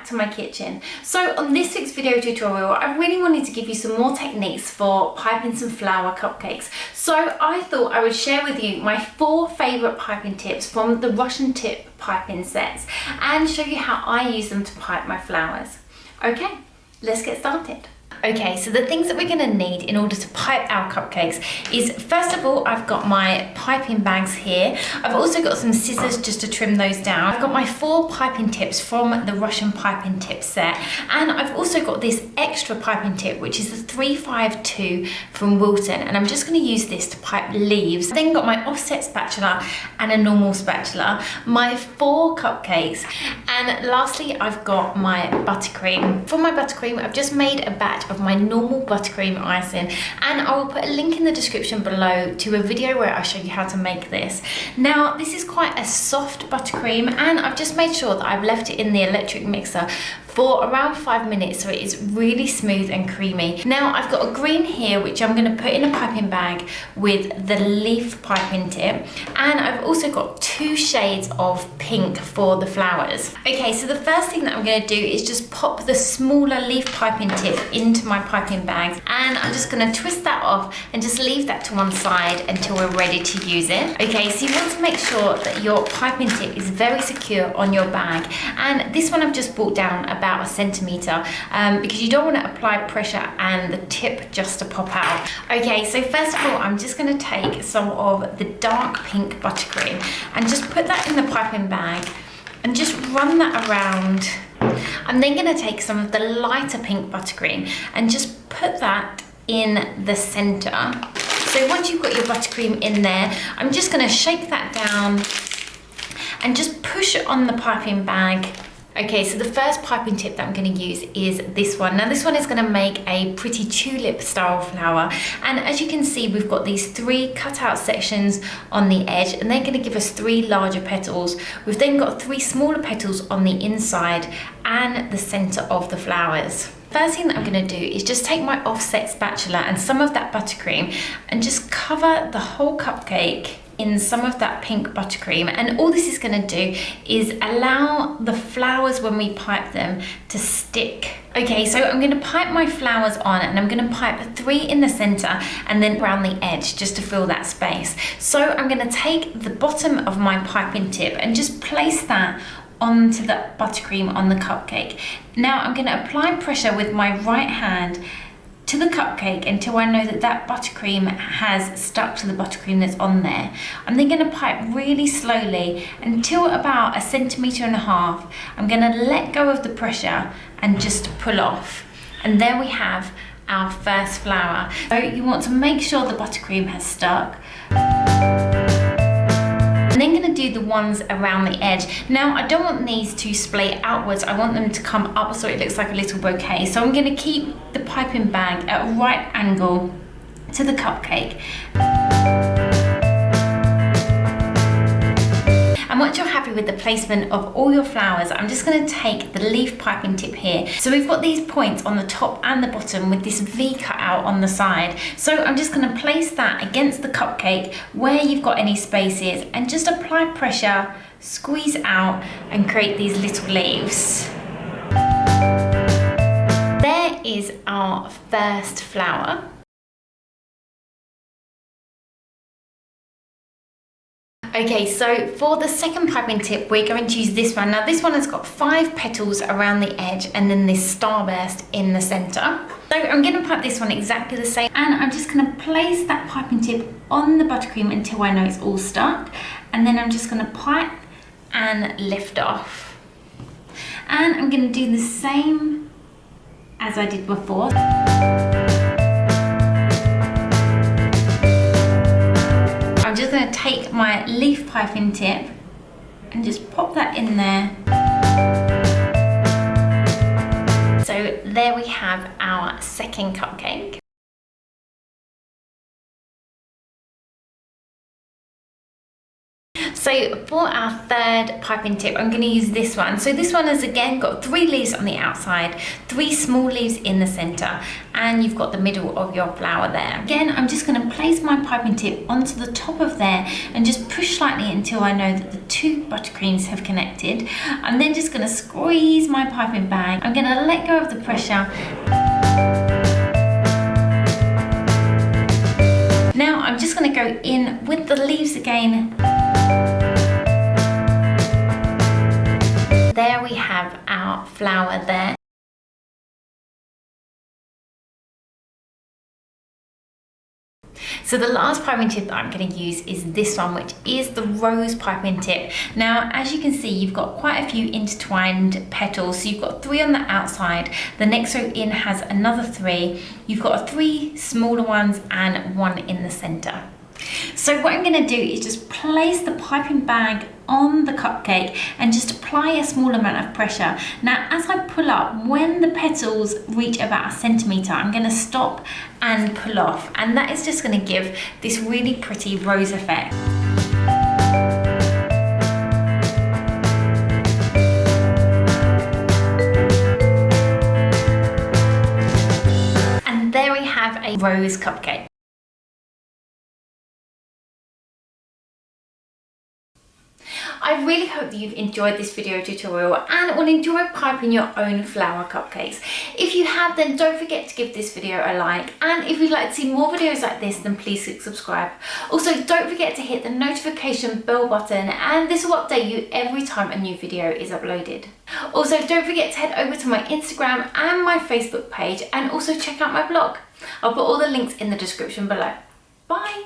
back to my kitchen. So on this week's video tutorial, I really wanted to give you some more techniques for piping some flower cupcakes. So I thought I would share with you my 4 favourite piping tips from the Russian tip piping sets and show you how I use them to pipe my flowers. Okay, let's get started. Okay, so the things that we're going to need in order to pipe our cupcakes is, first of all, I've got my piping bags here. I've also got some scissors just to trim those down. I've got my 4 piping tips from the Russian piping tip set, and I've also got this extra piping tip, which is the 352 from Wilton, and I'm just going to use this to pipe leaves. I've then got my offset spatula and a normal spatula, my 4 cupcakes, and lastly I've got my buttercream. For my buttercream, I've just made a batch of my normal buttercream icing, and I will put a link in the description below to a video where I show you how to make this. Now this is quite a soft buttercream, and I've just made sure that I've left it in the electric mixer for around 5 minutes so it is really smooth and creamy. Now I've got a green here which I'm going to put in a piping bag with the leaf piping tip, and I've also got 2 shades of pink for the flowers. Okay, so the first thing that I'm going to do is just pop the smaller leaf piping tip into my piping bags, and I'm just going to twist that off and just leave that to one side until we're ready to use it. Okay, so you want to make sure that your piping tip is very secure on your bag, and this one I've just brought down about 1 centimetre because you don't want to apply pressure and the tip just to pop out. Okay, so first of all I'm just going to take some of the dark pink buttercream and just put that in the piping bag and just run that around. I'm then going to take some of the lighter pink buttercream and just put that in the centre. So once you've got your buttercream in there, I'm just going to shake that down and just push it on the piping bag. Okay, so the first piping tip that I'm going to use is this one. Now this one is going to make a pretty tulip style flower, and as you can see we've got these 3 cut out sections on the edge, and they're going to give us 3 larger petals. We've then got 3 smaller petals on the inside and the centre of the flowers. First thing that I'm going to do is just take my offset spatula and some of that buttercream and just cover the whole cupcake in some of that pink buttercream, and all this is going to do is allow the flowers when we pipe them to stick. Okay, so I'm going to pipe my flowers on, and I'm going to pipe 3 in the center and then around the edge just to fill that space. So I'm going to take the bottom of my piping tip and just place that onto the buttercream on the cupcake. Now I'm going to apply pressure with my right hand to the cupcake until I know that that buttercream has stuck to the buttercream that's on there. I'm then going to pipe really slowly until about 1.5 centimetres. I'm going to let go of the pressure and just pull off. And there we have our first flower. So you want to make sure the buttercream has stuck. I'm then going to do the ones around the edge. Now I don't want these to splay outwards, I want them to come up so it looks like a little bouquet. So I'm going to keep the piping bag at a right angle to the cupcake. And once you're happy with the placement of all your flowers, I'm just going to take the leaf piping tip here. So we've got these points on the top and the bottom with this V cut out on the side. So I'm just going to place that against the cupcake where you've got any spaces and just apply pressure, squeeze out and create these little leaves. There is our first flower. Okay, so for the second piping tip, we're going to use this one. Now this one has got 5 petals around the edge and then this starburst in the centre. So I'm going to pipe this one exactly the same, and I'm just going to place that piping tip on the buttercream until I know it's all stuck, and then I'm just going to pipe and lift off. And I'm going to do the same as I did before. I'm just going to take my leaf piping tip and just pop that in there. So there we have our second cupcake. So for our third piping tip, I'm going to use this one. So this one has again got 3 leaves on the outside, 3 small leaves in the center, and you've got the middle of your flower there. Again, I'm just going to place my piping tip onto the top of there and just push slightly until I know that the 2 buttercreams have connected. I'm then just going to squeeze my piping bag. I'm going to let go of the pressure. Now I'm just going to go in with the leaves again. There we have our flower there. So the last piping tip that I'm going to use is this one, which is the rose piping tip. Now, as you can see, you've got quite a few intertwined petals. So you've got 3 on the outside. The next row in has another 3. You've got 3 smaller ones and 1 in the center. So what I'm going to do is just place the piping bag on the cupcake and just apply a small amount of pressure. Now as I pull up, when the petals reach about 1 centimeter, I'm going to stop and pull off, and that is just going to give this really pretty rose effect. And there we have a rose cupcake. I really hope that you've enjoyed this video tutorial and will enjoy piping your own flower cupcakes. If you have, then don't forget to give this video a like, and if you'd like to see more videos like this, then please click subscribe. Also, don't forget to hit the notification bell button, and this will update you every time a new video is uploaded. Also, don't forget to head over to my Instagram and my Facebook page, and also check out my blog. I'll put all the links in the description below. Bye!